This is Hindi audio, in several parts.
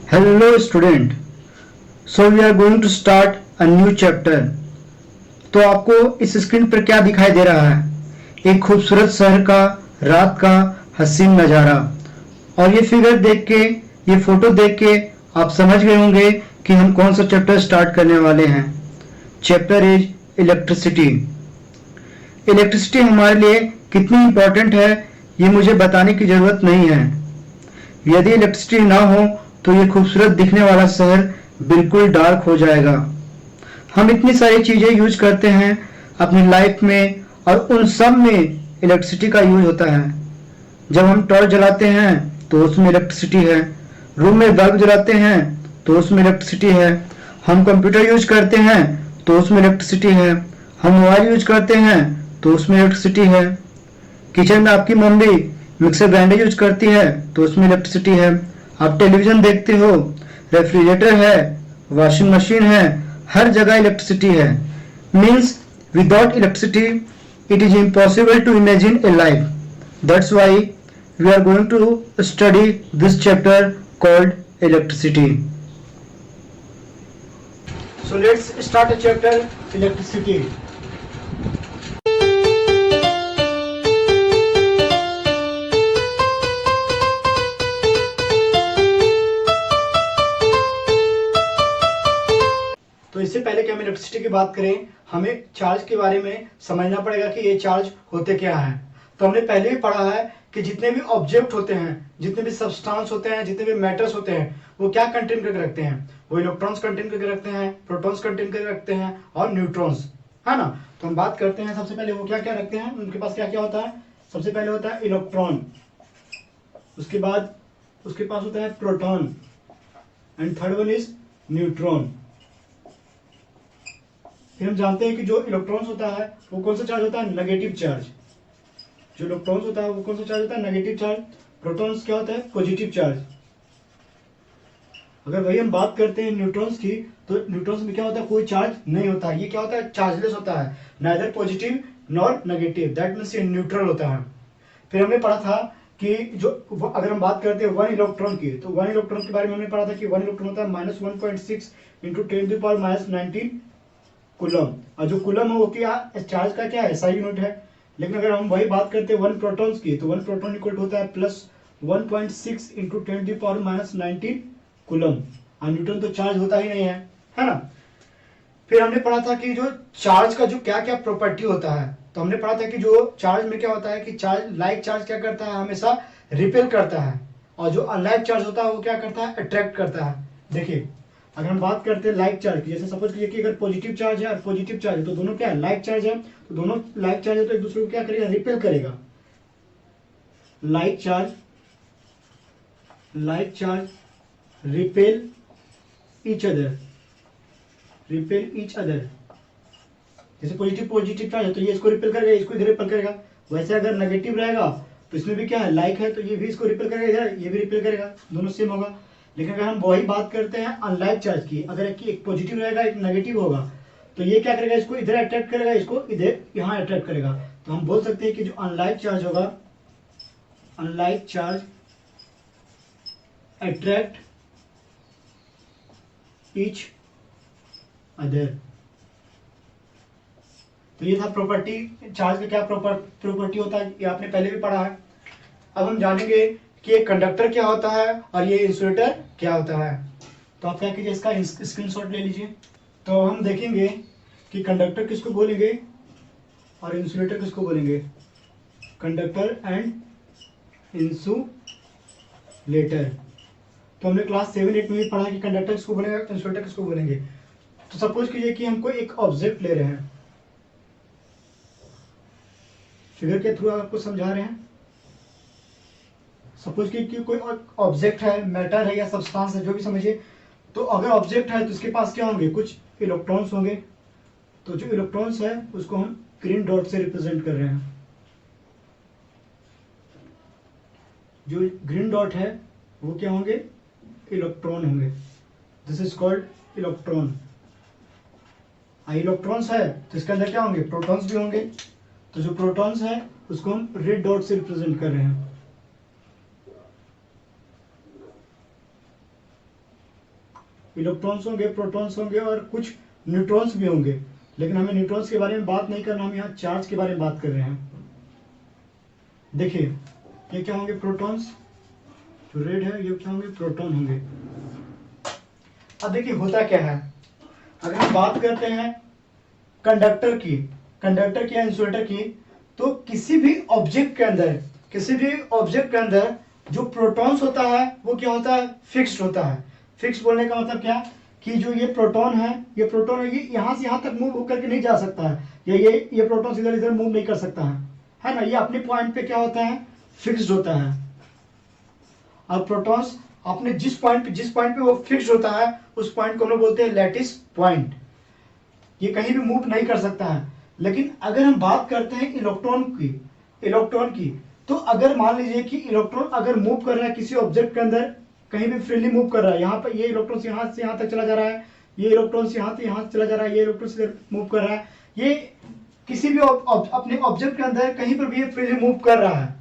Hello student. So we are going to start a new chapter. तो आपको इस स्क्रीन पर क्या दिखाई दे रहा है? एक खूबसूरत शहर का रात का हसीन नज़ारा। और ये फिगर देख के, ये फोटो देख के आप समझ गए होंगे कि हम कौन सा चैप्टर स्टार्ट करने वाले हैं। Chapter is electricity. इलेक्ट्रिसिटी हमारे लिए कितनी इम्पोर्टेंट है ये मुझे बताने की ज़रूरत नहीं है। यदि इलेक्ट्रिसिटी ना हो तो ये खूबसूरत दिखने वाला शहर बिल्कुल डार्क हो जाएगा। हम इतनी सारी चीज़ें यूज करते हैं अपनी लाइफ में और उन सब में इलेक्ट्रिसिटी का यूज होता है। जब हम टॉर्च जलाते हैं तो उसमें इलेक्ट्रिसिटी है। रूम में बल्ब जलाते हैं तो उसमें इलेक्ट्रिसिटी है। हम कंप्यूटर यूज करते हैं तो उसमें इलेक्ट्रिसिटी है। हम मोबाइल यूज करते हैं तो उसमें इलेक्ट्रिसिटी है। किचन में आपकी मम्मी मिक्सर ग्राइंडर यूज करती है तो उसमें इलेक्ट्रिसिटी है। आप टेलीविजन देखते हो, रेफ्रिजरेटर है, वॉशिंग मशीन है, हर जगह इलेक्ट्रिसिटी है। Means without electricity it is impossible to imagine a life. That's why we are going to study this chapter called electricity. So let's start a chapter electricity. तो इससे पहले कि हम इलेक्ट्रिसिटी की बात करें, हमें चार्ज के बारे में समझना पड़ेगा कि ये चार्ज होते क्या हैं। तो हमने पहले भी पढ़ा है कि जितने भी ऑब्जेक्ट होते हैं, जितने भी सब्सटेंस होते हैं, जितने भी मैटर्स होते हैं, वो क्या कंटेन करके रखते हैं? वो इलेक्ट्रॉन्स कंटेन करके रखते हैं, प्रोटॉन्स कंटेन करके रखते हैं और न्यूट्रॉन्स, है ना। तो हम बात करते हैं सबसे पहले वो क्या क्या रखते हैं, उनके पास क्या क्या होता है। सबसे पहले होता है इलेक्ट्रॉन, उसके बाद उसके पास होता है proton and third one is neutron. फिर हम जानते हैं कि जो इलेक्ट्रॉन्स होता है वो कौन सा चार्ज होता है? Negative charge. जो इलेक्ट्रॉन्स होता है वो कौन सा चार्ज होता है? Negative charge. प्रोटॉन्स क्या होता है? Positive charge. अगर वही हम बात करते हैं न्यूट्रॉन्स की, तो न्यूट्रॉन्स में क्या होता है? कोई चार्ज नहीं होता है। ये क्या होता है? चार्जलेस होता है, neither positive nor negative, that means ये न्यूट्रल होता है। फिर हमने पढ़ा था कि जो अगर हम बात करते हैं वन इलेक्ट्रॉन की, तो वन इलेक्ट्रॉन के बारे में हमने पढ़ा था कि वन इलेक्ट्रॉन होता है -1.6 इंटू 10⁻⁻19 कूलम। और जो कूलम है वो क्या, चार्ज का क्या है? SI यूनिट है। लेकिन अगर हम वही बात करते हैं वन प्रोटॉन्स की, तो वन प्रोटॉन इक्वल होता है +1.6 इंटू 10⁻⁻19 कूलम। और न्यूटन तो चार्ज होता ही नहीं है ना। फिर हमने पढ़ा था कि जो चार्ज का जो क्या क्या प्रॉपर्टी होता है, तो हमने पढ़ा था कि जो चार्ज में क्या होता है कि चार्ज, लाइक चार्ज क्या करता है? हमेशा रिपेल करता है। और जो अनलाइक चार्ज होता है वो क्या करता है? अट्रैक्ट करता है। देखिए, अगर हम बात करते हैं लाइक चार्ज की, जैसे सपोज कीजिए कि अगर पॉजिटिव चार्ज है और पॉजिटिव चार्ज है, तो दोनों क्या है? लाइक चार्ज है, तो दोनों लाइक चार्ज है तो एक दूसरे को क्या करेगा? रिपेल करेगा। Like charge repel each other, जैसे पॉजिटिव चार्ज है तो ये इसको रिपेल करेगा, इसको इधर रिपेल करेगा। वैसे अगर नेगेटिव रहेगा तो इसमें भी क्या है? लाइक है तो ये भी इसको रिपेल करेगा, इधर ये भी रिपेल करेगा, दोनों सेम होगा। लेकिन अगर हम वही बात करते हैं अनलाइक चार्ज की, अगर एक पॉजिटिव रहेगा एक नेगेटिव होगा, तो ये क्या करेगा? इसको इधर अट्रैक्ट करेगा, इसको इधर यहाँ अट्रैक्ट करेगा। तो हम बोल सकते हैं कि जो अनलाइक चार्ज होगा, unlike charge attract each other. तो ये था प्रॉपर्टी, चार्ज का क्या प्रॉपर्टी होता है, ये आपने पहले भी पढ़ा है। अब हम जानेंगे कि ये कंडक्टर क्या होता है और ये इंसुलेटर क्या होता है। तो आप क्या कीजिए, इसका स्क्रीनशॉट ले लीजिए। तो हम देखेंगे कि कंडक्टर किसको बोलेंगे और इंसुलेटर किसको बोलेंगे। Conductor and insulator. तो हमने क्लास 7-8 में भी पढ़ा कि कंडक्टर किसको बोलेंगे, इंसुलेटर किसको बोलेंगे। तो सपोज कीजिए कि हमको एक ऑब्जेक्ट ले रहे हैं, फिगर के थ्रू आपको समझा रहे हैं। सपोज कि कोई ऑब्जेक्ट है, मैटर है या सब्सटेंस है, जो भी समझिए। तो अगर ऑब्जेक्ट है तो इसके पास क्या होंगे? कुछ इलेक्ट्रॉन्स होंगे। तो जो इलेक्ट्रॉन्स है उसको हम ग्रीन डॉट से रिप्रेजेंट कर रहे हैं। जो ग्रीन डॉट है वो क्या होंगे? इलेक्ट्रॉन होंगे। This is called electron. Electrons है तो इसके अंदर क्या होंगे? प्रोटॉन्स भी होंगे। तो जो प्रोटॉन्स है उसको हम रेड डॉट से रिप्रेजेंट कर रहे हैं। इलेक्ट्रॉन्स होंगे, प्रोटॉन्स होंगे और कुछ न्यूट्रॉन्स भी होंगे। लेकिन हमें न्यूट्रॉन्स के बारे में बात नहीं करना, हम यहाँ चार्ज के बारे में बात कर रहे हैं। देखिए ये क्या होंगे, प्रोटॉन्स, जो रेड है ये क्या होंगे, प्रोटॉन होंगे। अब देखिए होता क्या है, अगर हम बात करते हैं कंडक्टर की या इंसुलेटर की, तो किसी भी ऑब्जेक्ट के अंदर जो प्रोटॉन्स होता है वो क्या होता है, फिक्स्ड होता है। फिक्स बोलने का मतलब क्या, कि जो ये प्रोटॉन है ये यहाँ से यहाँ तक मूव होकर के नहीं जा सकता है, या ये प्रोटॉन इधर इधर मूव नहीं कर सकता है ना, ये अपने पॉइंट पे क्या होता है, फिक्स्ड होता है। और प्रोटॉन्स अपने जिस पॉइंट पे वो फिक्स्ड होता है उस पॉइंट को हम लोग बोलते हैं लैटिस पॉइंट, ये कहीं भी मूव नहीं कर सकता है। लेकिन अगर हम बात करते हैं इलेक्ट्रॉन की, तो अगर मान लीजिए कि इलेक्ट्रॉन अगर मूव कर रहा है किसी ऑब्जेक्ट के अंदर, कहीं भी फ्रीली मूव कर रहा है, यहाँ पर ये इलेक्ट्रॉन यहाँ से यहाँ तक चला जा रहा है, ये इलेक्ट्रॉन यहाँ से यहाँ चला जा रहा है, ये इलेक्ट्रॉन इधर मूव कर रहा है, ये किसी भी अपने ऑब्जेक्ट के अंदर कहीं पर भी ये फ्रीली मूव कर रहा है।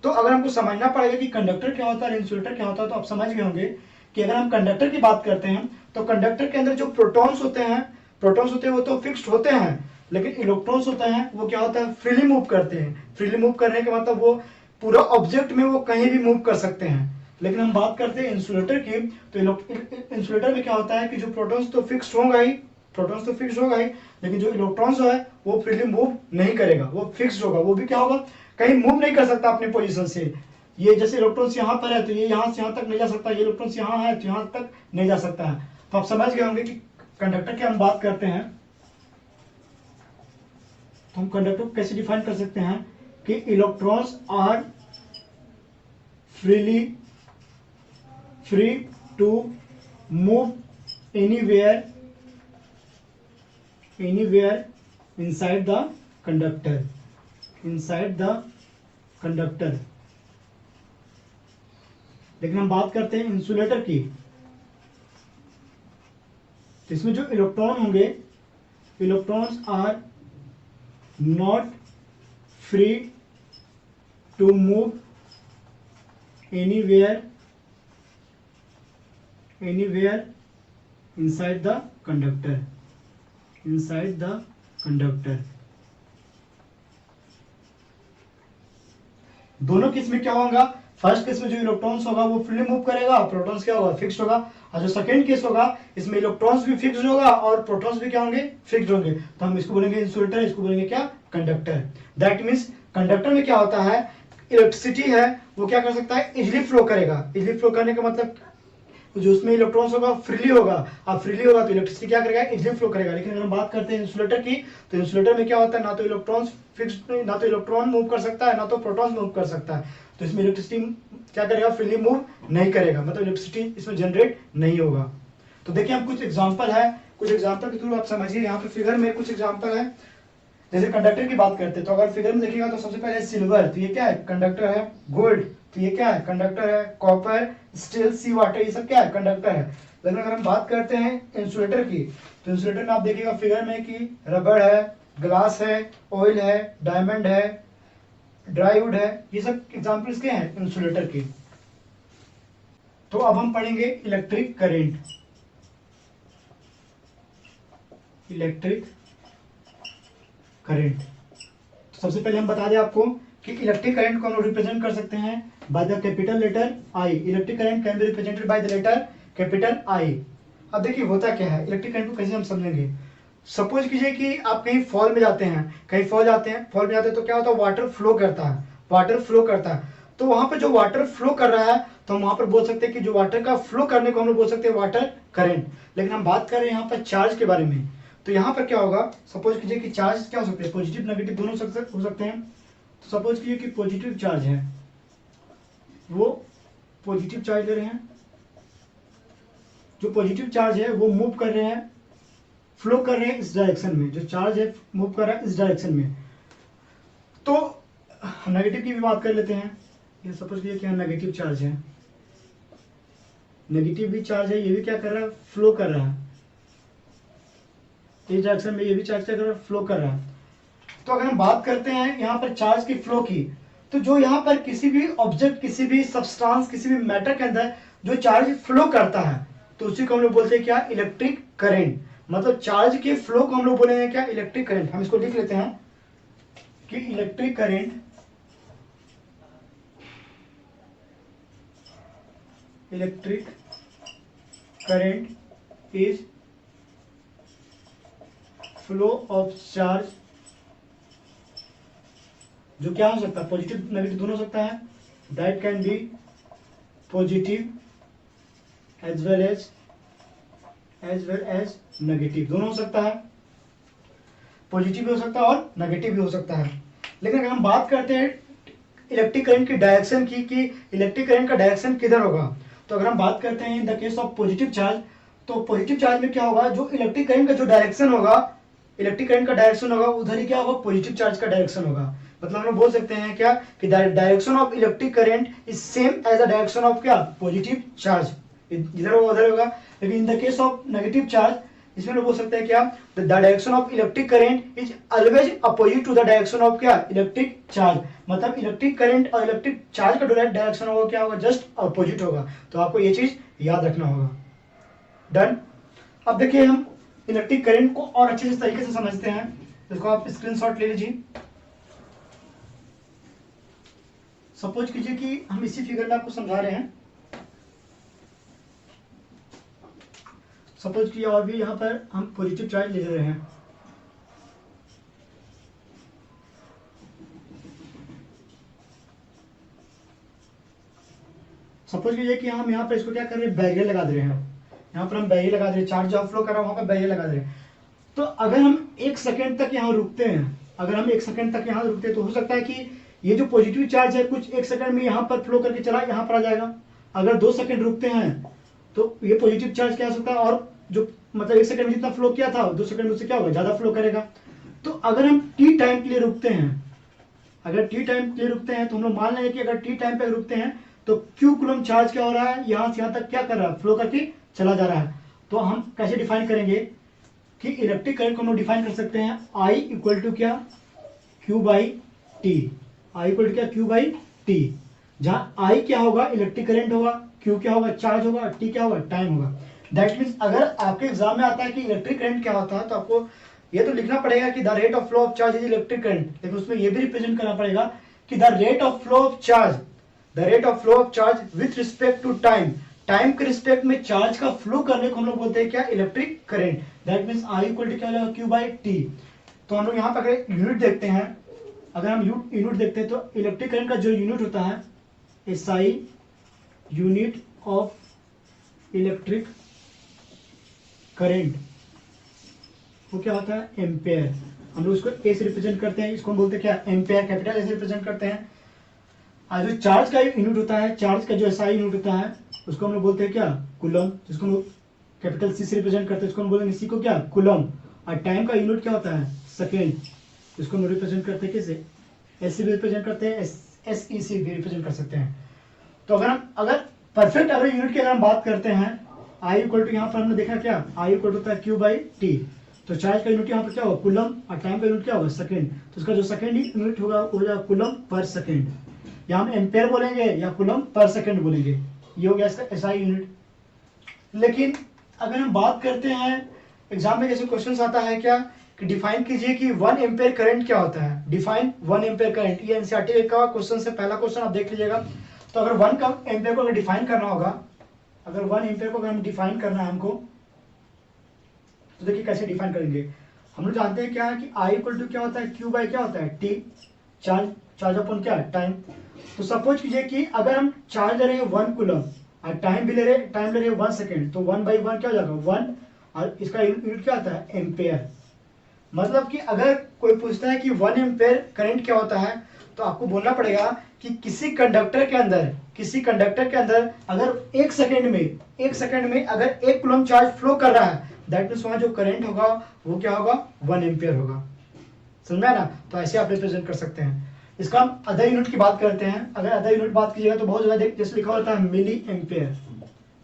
तो अगर हमको समझना पड़ेगा कि कंडक्टर क्या होता है और इंसुलेटर क्या होता है, तो आप समझ गए होंगे कि अगर हम कंडक्टर की बात करते हैं तो कंडक्टर के अंदर जो प्रोटॉन्स होते हैं वो तो फिक्स्ड होते हैं, लेकिन इलेक्ट्रॉन्स होते हैं वो क्या होता है, फ्रीली मूव करते हैं। फ्रीली मूव करने का मतलब वो पूरा ऑब्जेक्ट में वो कहीं भी मूव कर सकते हैं। लेकिन हम बात करते हैं इंसुलेटर की, तो इंसुलेटर में क्या होता है कि जो प्रोटॉन्स तो फिक्स्ड होगा ही, लेकिन जो इलेक्ट्रॉन्स है वो फ्रीली मूव नहीं करेगा, वो फिक्स्ड होगा, वो भी क्या होगा, कहीं मूव नहीं कर सकता अपनी पोजीशन से। ये जैसे इलेक्ट्रॉन्स यहाँ पर है तो ये यहाँ से यहाँ तक नहीं जा सकता, ये इलेक्ट्रॉन्स यहाँ है तो यहाँ तक नहीं जा सकता है। तो आप समझ गए होंगे कि कंडक्टर की हम बात करते हैं तो हम कंडक्टर को कैसे डिफाइन कर सकते हैं कि electrons are free to move anywhere inside the conductor। लेकिन हम बात करते हैं इंसुलेटर की, तो इसमें जो इलेक्ट्रॉन होंगे, electrons are not free to move anywhere inside the conductor। दोनों केस में क्या होगा, फर्स्ट केस में जो इलेक्ट्रॉन्स होगा वो फ्रीली मूव करेगा, प्रोटॉन्स क्या होगा, फिक्स्ड होगा। और जो सेकंड केस होगा इसमें इलेक्ट्रॉन्स भी फिक्स्ड होगा और प्रोटॉन्स भी क्या होंगे, फिक्स्ड होंगे। तो हम इसको बोलेंगे इंसुलेटर, इसको बोलेंगे क्या, कंडक्टर। दैट मीन्स कंडक्टर में क्या होता है, इलेक्ट्रिसिटी है वो क्या कर सकता है, इजिली फ्लो करेगा। इजिली फ्लो करने का मतलब जो उसमें इलेक्ट्रॉन्स होगा फ्रीली होगा, अब फ्रीली होगा तो इलेक्ट्रिसिटी क्या करेगा, इजिली फ्लो करेगा। लेकिन अगर हम बात करते हैं इंसुलेटर की, तो इंसुलेटर में क्या होता है, ना तो इलेक्ट्रॉन्स फिक्स्ड, ना तो इलेक्ट्रॉन मूव कर सकता है, ना तो प्रोटॉन्स मूव कर सकता है। तो इसमें इलेक्ट्रिसिटी क्या करेगा, फ्रीली मूव नहीं करेगा, मतलब इलेक्ट्रिसिटी इसमें जनरेट नहीं होगा। तो देखिए हम कुछ एग्जाम्पल के थ्रू आप समझिए। यहाँ पे फिगर में कुछ एग्जाम्पल है। जैसे कंडक्टर की बात करते हैं तो अगर फिगर में देखिएगा तो सबसे पहले सिल्वर, तो ये क्या है, कंडक्टर है। गोल्ड, तो ये क्या है, कंडक्टर है। कॉपर, स्टील, सी वाटर, ये सब क्या है, कंडक्टर है। लेकिन अगर हम बात करते हैं इंसुलेटर की, तो इंसुलेटर में आप देखिएगा फिगर में कि रबड़ है, ग्लास है, ऑयल है, डायमंड है, ड्राईवुड है, ये सब एग्जाम्पल्स के हैं इंसुलेटर के। तो अब हम पढ़ेंगे इलेक्ट्रिक करंट। तो सबसे पहले हम बता दें आपको कि इलेक्ट्रिक करंट को हम रिप्रेजेंट कर सकते हैं by the capital letter I. Electric current can be represented by the letter capital I. अब देखिए होता क्या है, इलेक्ट्रिक करंट को कैसे हम समझेंगे। सपोज कीजिए कि आप कहीं फॉल में जाते हैं, फॉल में जाते हैं तो क्या होता है, वाटर फ्लो करता है। तो वहां पर जो वाटर फ्लो कर रहा है तो हम वहां पर बोल सकते हैं कि जो वाटर का फ्लो करने को हम लोग बोल सकते हैं वाटर करंट। लेकिन हम बात कर रहे हैं यहाँ पर चार्ज के बारे में, तो यहाँ पर क्या होगा, सपोज कीजिए कि चार्ज क्या हो सकते हैं, पॉजिटिव नेगेटिव दोनों हो सकते हैं। तो सपोज कीजिए कि पॉजिटिव चार्ज है, वो पॉजिटिव चार्ज ले रहे हैं, जो पॉजिटिव चार्ज है वो मूव कर रहे हैं, फ्लो कर रहे हैं इस डायरेक्शन में, जो चार्ज है मूव कर रहा है इस डायरेक्शन में। तो नेगेटिव की भी बात कर लेते हैं। ये सपोज कीजिए कि नेगेटिव चार्ज है, नेगेटिव भी चार्ज है, ये भी क्या कर रहा है, फ्लो कर रहा है इस डायरेक्शन में, ये भी चार्ज क्या कर रहा है, फ्लो कर रहा है। तो अगर हम बात करते हैं यहाँ पर चार्ज की फ्लो की, तो जो यहाँ पर किसी भी ऑब्जेक्ट, किसी भी सब्सटेंस, किसी भी मैटर के अंदर जो चार्ज फ्लो करता है, तो उसी को हम लोग बोलते हैं क्या, इलेक्ट्रिक करंट। मतलब चार्ज के फ्लो को हम लोग बोलेंगे क्या, इलेक्ट्रिक करंट। हम इसको लिख लेते हैं कि electric current, electric current is flow of charge, जो क्या हो सकता है, पॉजिटिव नेगेटिव दोनों हो सकता है, that can be positive as well as negative, दोनों हो सकता है, पॉजिटिव भी हो सकता है और नेगेटिव भी हो सकता है। लेकिन अगर हम बात करते हैं इलेक्ट्रिक करंट की डायरेक्शन की, कि इलेक्ट्रिक करंट का डायरेक्शन किधर होगा, तो अगर हम बात करते हैं इन the case of positive charge, तो पॉजिटिव चार्ज में क्या होगा, जो इलेक्ट्रिक करंट का जो डायरेक्शन होगा, इलेक्ट्रिक करंट का डायरेक्शन होगा, उधर ही क्या होगा, पॉजिटिव चार्ज का डायरेक्शन होगा। मतलब हम लोग बोल सकते हैं क्या, कि direction of electric current is same as the direction of क्या, पॉजिटिव चार्ज, इधर होगा उधर होगा। लेकिन in the case of negative charge, इसमें लोग बोल सकते हैं क्या, the direction of electric current is always opposite to the direction of क्या, इलेक्ट्रिक चार्ज। मतलब इलेक्ट्रिक करंट और इलेक्ट्रिक चार्ज का डायरेक्शन होगा क्या होगा, जस्ट अपोजिट होगा। तो आपको ये चीज याद रखना होगा। डन। अब देखिए हम इलेक्ट्रिक करंट को और अच्छे से तरीके से समझते हैं। इसको आप स्क्रीनशॉट ले लीजिए। सपोज कीजिए कि हम इसी फिगर में आपको समझा रहे हैं, सपोज कीजिए, और भी यहाँ पर हम पॉजिटिव चार्ज ले रहे हैं। सपोज कीजिए कि हम यहाँ पर इसको क्या कर रहे हैं, बैरियर लगा दे रहे हैं। यहाँ पर हम बैरियर लगा दे रहे हैं, चार्ज जहाँ फ्लो कर रहा है वहां पर बैरियर लगा दे रहे हैं। तो अगर हम 1 सेकेंड तक यहाँ रुकते हैं, अगर हम 1 सेकेंड तक यहाँ रुकते हैं, तो हो सकता है कि ये जो पॉजिटिव चार्ज है कुछ 1 सेकंड में यहाँ पर फ्लो करके चला यहाँ पर आ जाएगा। अगर 2 सेकंड रुकते हैं तो ये पॉजिटिव चार्ज क्या हो सकता है, और जो मतलब 1 सेकंड में जितना फ्लो किया था 2 सेकंड में उससे क्या होगा, ज्यादा फ्लो करेगा। तो अगर हम टी टाइम के लिए रुकते हैं, अगर टी टाइम के लिए रुकते हैं, तो हम लोग मान लेंगे कि अगर टी टाइम पे रुकते हैं तो क्यू कूलम चार्ज क्या हो रहा है, यहाँ से यहाँ तक क्या कर रहा है, फ्लो करके चला जा रहा है। तो हम कैसे डिफाइन करेंगे कि इलेक्ट्रिक करंट को हम लोग डिफाइन कर सकते हैं I इक्वल टू क्या, Q by T. I equal to क्या, Q बाई टी। जहां I क्या होगा, इलेक्ट्रिक करंट होगा, Q क्या होगा, चार्ज होगा, T क्या होगा, टाइम होगा। दैट मीन्स अगर आपके एग्जाम में आता है कि इलेक्ट्रिक करंट क्या होता है, तो आपको ये तो लिखना पड़ेगा कि the rate of flow of charge is electric current, लेकिन उसमें ये भी रिप्रेजेंट करना पड़ेगा कि the rate of flow of charge, the rate of flow of charge with respect to time, time के रिस्पेक्ट में चार्ज का फ्लो करने को हम लोग बोलते हैं क्या, electric current. That means I equal to क्या हो जाएगा, Q बाई टी। तो हम लोग यहाँ पर अगर यूनिट देखते हैं, अगर हम यूनिट देखते हैं तो इलेक्ट्रिक करंट का जो यूनिट होता है SI, unit of electric current, वो क्या होता है, एम्पेयर। हम लोग इसको ए से रिप्रेजेंट करते हैं, इसको हम बोलते हैं क्या, एम्पेयर, कैपिटल ए से रिप्रेजेंट करते हैं। और जो चार्ज का यूनिट होता है, चार्ज का जो SI यूनिट होता है, उसको हम लोग बोलते हैं क्या, कूलम, जिसको हम लोग कैपिटल C से रिप्रेजेंट करते हैं, इसको हम बोलेंगे C को क्या, कूलम। और टाइम का यूनिट क्या होता है, सेकेंड, इसको हम लोग रिप्रेजेंट करते हैं किसे, SC भी रिप्रेजेंट करते हैं, SEC भी रिप्रेजेंट कर सकते हैं। तो अगर परफेक्ट अगर यूनिट की अगर हम बात करते हैं, I इक्वल टू, यहाँ पर हमने देखा क्या, I इक्वल टू होता है Q बाई टी। तो चार्ज का यूनिट यहाँ पर क्या होगा, कूलम, और टाइम का यूनिट क्या होगा, सेकेंड। तो इसका जो सेकेंड यूनिट होगा वो हो जाएगा कूलम पर सेकेंड, या हम एम्पेयर बोलेंगे या कूलम पर सेकेंड बोलेंगे। ये हो गया इसका SI यूनिट। लेकिन अगर हम बात करते हैं, एग्जाम में जैसे क्वेश्चन आता है क्या, कि डिफाइन कीजिए कि 1 एम्पेयर करंट क्या होता है, डिफाइन 1 एम्पेयर करंट। ये एनसीईआरटी का क्वेश्चन से पहला क्वेश्चन आप देख लीजिएगा। तो अगर 1 का एम्पेयर को अगर डिफाइन करना होगा, अगर 1 एम्पेयर को अगर हम डिफाइन करना है हमको, तो देखिए कैसे डिफाइन करेंगे। हम लोग जानते हैं क्या है कि I इक्वल टू क्या होता है, Q बाई क्या होता है, टी, चार्ज अपॉन क्या, टाइम। तो सपोज कीजिए कि अगर हम चार्ज ले रहे हैं 1 कूलम और टाइम भी ले रहे हैं 1 सेकेंड, तो 1 बाई 1 क्या हो जाएगा, 1, और इसका यूनिट क्या आता है, एम्पेयर। मतलब कि अगर कोई पूछता है कि 1 एम्पेयर करंट क्या होता है, तो आपको बोलना पड़ेगा कि किसी कंडक्टर के अंदर अगर 1 सेकेंड में अगर 1 कूलम चार्ज फ्लो कर रहा है, दैट मीन्स वहां जो करंट होगा वो क्या होगा, 1 एम्पेयर होगा। समझा ना। तो ऐसे आप रिप्रेजेंट कर सकते हैं। इसका हम अदर यूनिट की बात करते हैं। अगर अदर यूनिट बात कीजिएगा तो बहुत जगह जैसे लिखा होता है मिली एम्पेयर,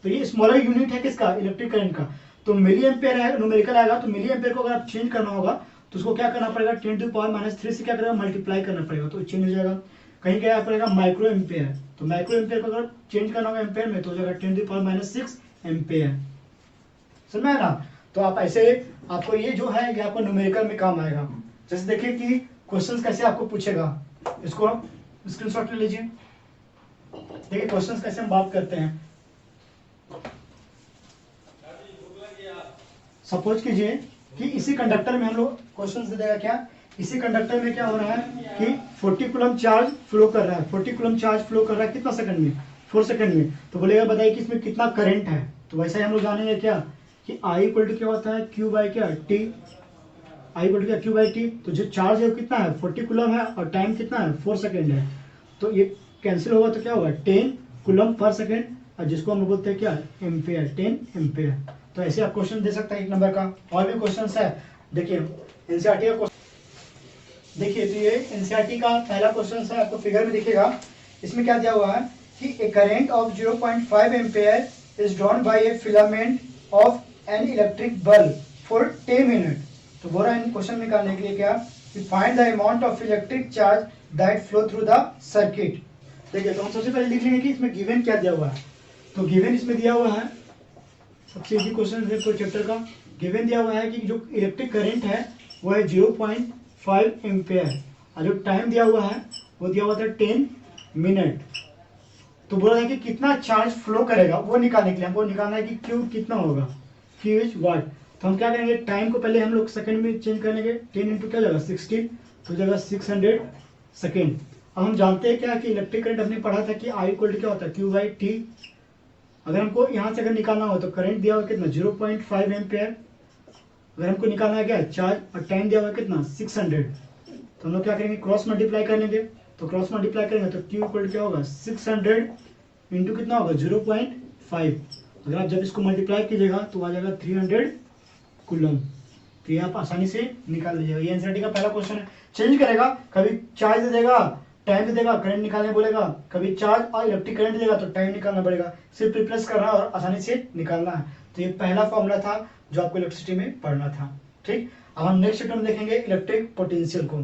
तो ये स्मॉलर यूनिट है किसका, इलेक्ट्रिक करंट का। तो मिली एम्पेयर है, न्यूमेरिकल आएगा, तो मिली एम्पेयर को अगर आप चेंज करना होगा तो उसको क्या करना पड़ेगा, 10⁻³ से क्या करेगा, मल्टीप्लाई करना पड़ेगा, तो चेंज हो जाएगा। कहीं क्या पड़ेगा, माइक्रो एम्पेयर, तो माइक्रो एम्पेयर को अगर चेंज करना होगा एम्पेयर में तो हो जाएगा 10⁻6 एम्पेयर। समझ में आया ना। तो आप ऐसे, आपको ये जो है ये आपको न्यूमेरिकल में काम आएगा। जैसे देखिए कि क्वेश्चंस कैसे आपको पूछेगा, इसको आप स्क्रीनशॉट ले लीजिए। देखिए क्वेश्चंस कैसे हम बात करते हैं। सपोज कीजिए कि इसी कंडक्टर में हम लोग क्वेश्चंस दे देगा क्या, इसी कंडक्टर में क्या हो रहा है कि 40 कूलम चार्ज फ्लो कर रहा है, 40 कूलम चार्ज फ्लो कर रहा है कितना सेकंड में, 4 सेकंड में। तो बोलेगा बताइए कि इसमें कितना करंट है। तो वैसे ही हम लोग जानेंगे क्या कि आई इक्वल टू क्या होता है, क्यू बाई क्या टी, आई इक्वल टू क्या क्यू बाई टी। तो जो चार्ज है वो कितना है 40 कूलम है और टाइम कितना है 4 सेकंड है। तो ये कैंसिल होगा तो क्या होगा 10 कूलम पर सेकंड, और जिसको हम लोग बोलते हैं क्या एम्पेयर, 10 एम्पेयर। तो ऐसे आप क्वेश्चन दे सकते हैं 1 नंबर का। और भी क्वेश्चन है, देखिए एनसीईआरटी का क्वेश्चन देखिए। तो ये एनसीईआरटी का पहला क्वेश्चन है, आपको फिगर में दिखेगा। इसमें क्या दिया हुआ है कि a current of 0.5 ampere is drawn by a filament of an electric bulb for 10 minute. तो बोल रहा है क्वेश्चन निकालने के लिए क्या कि find the amount of electric charge that flow through the circuit. देखिए तो हम सबसे पहले लिख लेंगे कि इसमें गिवन क्या दिया हुआ है। तो गिवन इसमें दिया हुआ है, सबसे इजी क्वेश्चन है कोई चैप्टर का। गिवन दिया हुआ है कि जो इलेक्ट्रिक करंट है वो है 0.5 एम्पेयर, और जो टाइम दिया हुआ है वो दिया हुआ था 10 मिनट। तो बोला है कि कितना चार्ज फ्लो करेगा वो निकालने के लिए हमको निकालना है कि क्यू कितना होगा, क्यू इज वाट। तो हम क्या करेंगे, टाइम को पहले हम लोग सेकंड में चेंज कर लेंगे, 10 इंटू क्या जाएगा 60, तो जाएगा 600 सेकेंड। अब हम जानते हैं क्या कि इलेक्ट्रिक करंट हमने पढ़ा था कि आई इक्वल टू क्या होता है क्यू बाई टी। अगर हमको यहाँ से अगर निकालना हो तो करंट दिया हुआ कितना 0.5 एम्पेयर, अगर हमको निकालना है क्या चार्ज, और टाइम दिया हुआ कितना 600। तो हम लोग क्या करेंगे क्रॉस मल्टीप्लाई कर लेंगे। तो क्रॉस मल्टीप्लाई करेंगे तो क्यू इक्वल क्या होगा 600 इंटू कितना होगा 0.5। अगर आप जब इसको मल्टीप्लाई कीजिएगा तो आ जाएगा 300 कूलम। तो ये आप आसानी से निकाल लीजिएगा। ये एनसीईआरटी का पहला क्वेश्चन है। चेंज करेगा, कभी चार्ज दे देगा, टाइम दे देगा, करंट निकालने बोलेगा, कभी चार्ज और इलेक्ट्रिक करंट देगा तो टाइम निकालना पड़ेगा। सिर्फ रिप्लेस करना और आसानी से निकालना है। तो ये पहला फॉर्मूला था जो आपको इलेक्ट्रिसिटी में पढ़ना था। ठीक, अब हम नेक्स्ट चैप्टर में देखेंगे इलेक्ट्रिक पोटेंशियल को।